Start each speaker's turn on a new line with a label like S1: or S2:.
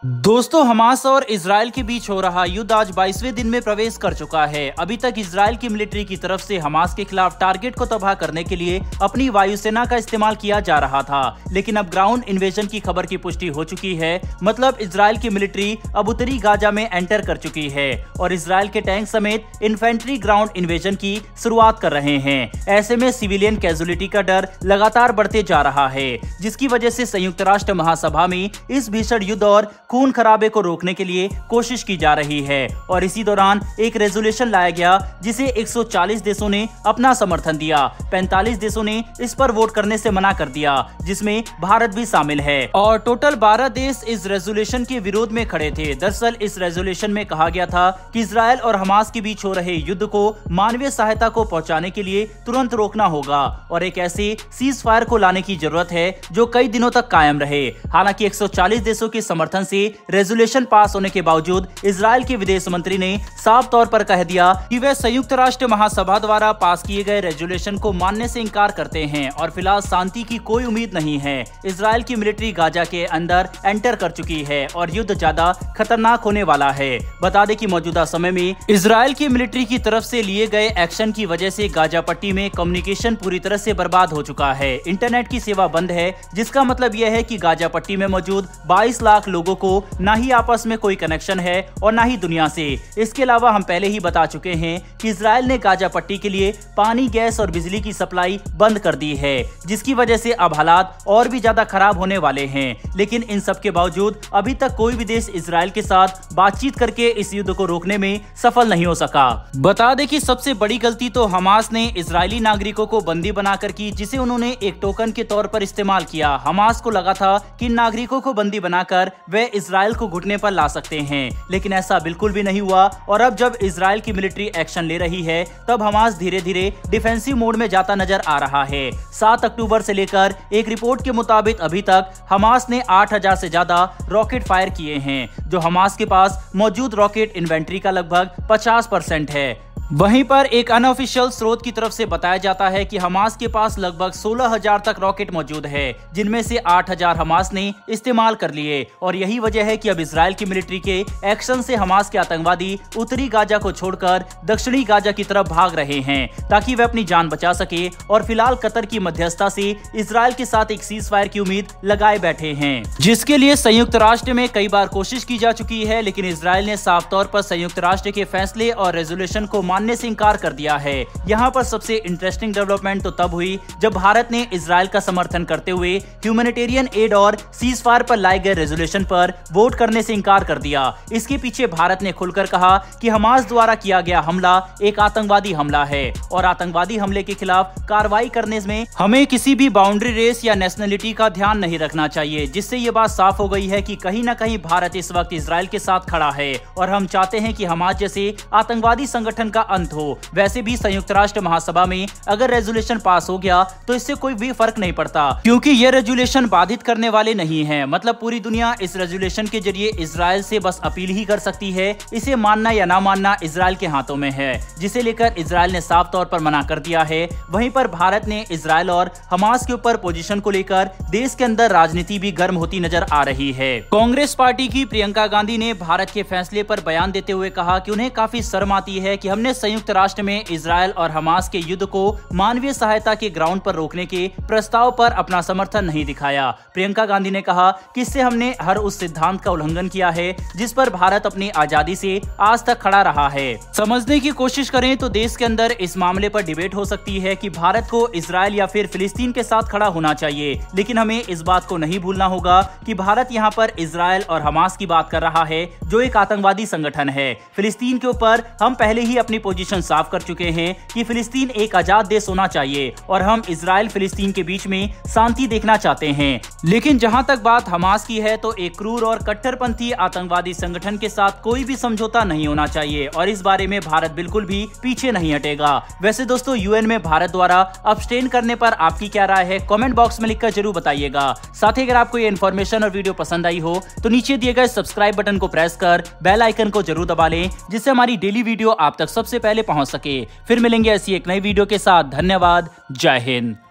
S1: दोस्तों, हमास और इजराइल के बीच हो रहा युद्ध आज 22वें दिन में प्रवेश कर चुका है। अभी तक इजराइल की मिलिट्री की तरफ से हमास के खिलाफ टारगेट को तबाह करने के लिए अपनी वायुसेना का इस्तेमाल किया जा रहा था, लेकिन अब ग्राउंड इन्वेजन की खबर की पुष्टि हो चुकी है। मतलब इजराइल की मिलिट्री अब उत्तरी गाजा में एंटर कर चुकी है और इजराइल के टैंक समेत इन्फेंट्री ग्राउंड इन्वेजन की शुरुआत कर रहे हैं। ऐसे में सिविलियन कैजुअलिटी का डर लगातार बढ़ते जा रहा है, जिसकी वजह से संयुक्त राष्ट्र महासभा में इस भीषण युद्ध और खून खराबे को रोकने के लिए कोशिश की जा रही है। और इसी दौरान एक रेजोल्यूशन लाया गया जिसे 140 देशों ने अपना समर्थन दिया। 45 देशों ने इस पर वोट करने से मना कर दिया, जिसमें भारत भी शामिल है। और टोटल 12 देश इस रेजोल्यूशन के विरोध में खड़े थे। दरअसल इस रेजोल्यूशन में कहा गया था कि इजराइल और हमास के बीच हो रहे युद्ध को मानवीय सहायता को पहुंचाने के लिए तुरंत रोकना होगा और एक ऐसे सीज फायर को लाने की जरूरत है जो कई दिनों तक कायम रहे। हालांकि 140 देशों के समर्थन से रेजोल्यूशन पास होने के बावजूद इजराइल के विदेश मंत्री ने साफ तौर पर कह दिया कि वे संयुक्त राष्ट्र महासभा द्वारा पास किए गए रेजोल्यूशन को मानने से इनकार करते हैं और फिलहाल शांति की कोई उम्मीद नहीं है। इजराइल की मिलिट्री गाजा के अंदर एंटर कर चुकी है और युद्ध ज्यादा खतरनाक होने वाला है। बता दें कि मौजूदा समय में इजराइल की मिलिट्री की तरफ से लिए गए एक्शन की वजह से गाजा पट्टी में कम्युनिकेशन पूरी तरह से बर्बाद हो चुका है। इंटरनेट की सेवा बंद है, जिसका मतलब यह है कि गाजा पट्टी में मौजूद 22 लाख लोगों को ना ही आपस में कोई कनेक्शन है और ना ही दुनिया से। इसके अलावा हम पहले ही बता चुके हैं कि इजराइल ने गाजा पट्टी के लिए पानी, गैस और बिजली की सप्लाई बंद कर दी है, जिसकी वजह से अब हालात और भी ज्यादा खराब होने वाले हैं। लेकिन इन सब के बावजूद अभी तक कोई भी देश इजराइल के साथ बातचीत करके इस युद्ध को रोकने में सफल नहीं हो सका। बता दें कि सबसे बड़ी गलती तो हमास ने इजरायली नागरिकों को बंदी बनाकर की, जिसे उन्होंने एक टोकन के तौर पर इस्तेमाल किया। हमास को लगा था कि नागरिकों को बंदी बनाकर वे इजराइल को घुटने पर ला सकते हैं, लेकिन ऐसा बिल्कुल भी नहीं हुआ। और अब जब इजराइल की मिलिट्री एक्शन ले रही है, तब हमास धीरे धीरे डिफेंसिव मोड में जाता नजर आ रहा है। 7 अक्टूबर से लेकर एक रिपोर्ट के मुताबिक अभी तक हमास ने 8000 से ज्यादा रॉकेट फायर किए हैं, जो हमास के पास मौजूद रॉकेट इन्वेंट्री का लगभग 50% है। वहीं पर एक अनऑफिशियल स्रोत की तरफ से बताया जाता है कि हमास के पास लगभग 16,000 तक रॉकेट मौजूद है, जिनमें से 8,000 हमास ने इस्तेमाल कर लिए। और यही वजह है कि अब इजराइल की मिलिट्री के एक्शन से हमास के आतंकवादी उत्तरी गाजा को छोड़कर दक्षिणी गाजा की तरफ भाग रहे हैं, ताकि वे अपनी जान बचा सके। और फिलहाल कतर की मध्यस्थता से इजराइल के साथ एक सीज फायर की उम्मीद लगाए बैठे हैं, जिसके लिए संयुक्त राष्ट्र में कई बार कोशिश की जा चुकी है, लेकिन इजराइल ने साफ तौर पर संयुक्त राष्ट्र के फैसले और रेजोल्यूशन को मानने से इनकार कर दिया है। यहाँ पर सबसे इंटरेस्टिंग डेवलपमेंट तो तब हुई जब भारत ने इजराइल का समर्थन करते हुए ह्यूमैनिटेरियन एड और सीज फायर पर लाए गए रेजोल्यूशन पर वोट करने से इनकार कर दिया। इसके पीछे भारत ने खुलकर कहा कि हमास द्वारा किया गया हमला एक आतंकवादी हमला है और आतंकवादी हमले के खिलाफ कार्रवाई करने में हमें किसी भी बाउंड्री रेस या नेशनलिटी का ध्यान नहीं रखना चाहिए, जिससे ये बात साफ हो गई है कि कहीं न कहीं भारत इस वक्त इजराइल के साथ खड़ा है और हम चाहते हैं कि हमास जैसे आतंकवादी संगठन का अंत हो। वैसे भी संयुक्त राष्ट्र महासभा में अगर रेजोल्यूशन पास हो गया तो इससे कोई भी फर्क नहीं पड़ता, क्योंकि ये रेजोल्यूशन बाधित करने वाले नहीं है। मतलब पूरी दुनिया इस रेजोल्यूशन के जरिए इजराइल से बस अपील ही कर सकती है। इसे मानना या ना मानना इजराइल के हाथों में है, जिसे लेकर इजराइल ने साफ तौर पर मना कर दिया है। वहीं पर भारत ने इजराइल और हमास के ऊपर पोजीशन को लेकर देश के अंदर राजनीति भी गर्म होती नजर आ रही है। कांग्रेस पार्टी की प्रियंका गांधी ने भारत के फैसले पर बयान देते हुए कहा कि उन्हें काफी शर्म आती है कि हमने संयुक्त राष्ट्र में इजराइल और हमास के युद्ध को मानवीय सहायता के ग्राउंड पर रोकने के प्रस्ताव पर अपना समर्थन नहीं दिखाया। प्रियंका गांधी ने कहा कि इससे हमने हर उस सिद्धांत का उल्लंघन किया है जिस पर भारत अपनी आजादी से आज तक खड़ा रहा है। समझने की कोशिश करें तो देश के अंदर इस मामले पर डिबेट हो सकती है कि भारत को इजराइल या फिर फिलिस्तीन के साथ खड़ा होना चाहिए, लेकिन हमें इस बात को नहीं भूलना होगा कि भारत यहाँ पर इजराइल और हमास की बात कर रहा है, जो एक आतंकवादी संगठन है। फिलिस्तीन के ऊपर हम पहले ही अपनी पोजीशन साफ कर चुके हैं कि फिलिस्तीन एक आजाद देश होना चाहिए और हम इजराइल फिलिस्तीन के बीच में शांति देखना चाहते हैं। लेकिन जहां तक बात हमास की है तो एक क्रूर और कट्टरपंथी आतंकवादी संगठन के साथ कोई भी समझौता नहीं होना चाहिए और इस बारे में भारत बिल्कुल भी पीछे नहीं हटेगा। वैसे दोस्तों, यूएन में भारत द्वारा अब्सटेन करने पर आपकी क्या राय है, कमेंट बॉक्स में लिखकर जरूर बताइएगा। साथ ही अगर आपको ये इन्फॉर्मेशन और वीडियो पसंद आई हो तो नीचे दिए गए सब्सक्राइब बटन को प्रेस कर बेल आइकन को जरूर दबा लें, जिससे हमारी डेली वीडियो आप तक सबसे पहले पहुंच सके। फिर मिलेंगे ऐसी एक नई वीडियो के साथ। धन्यवाद। जय हिंद।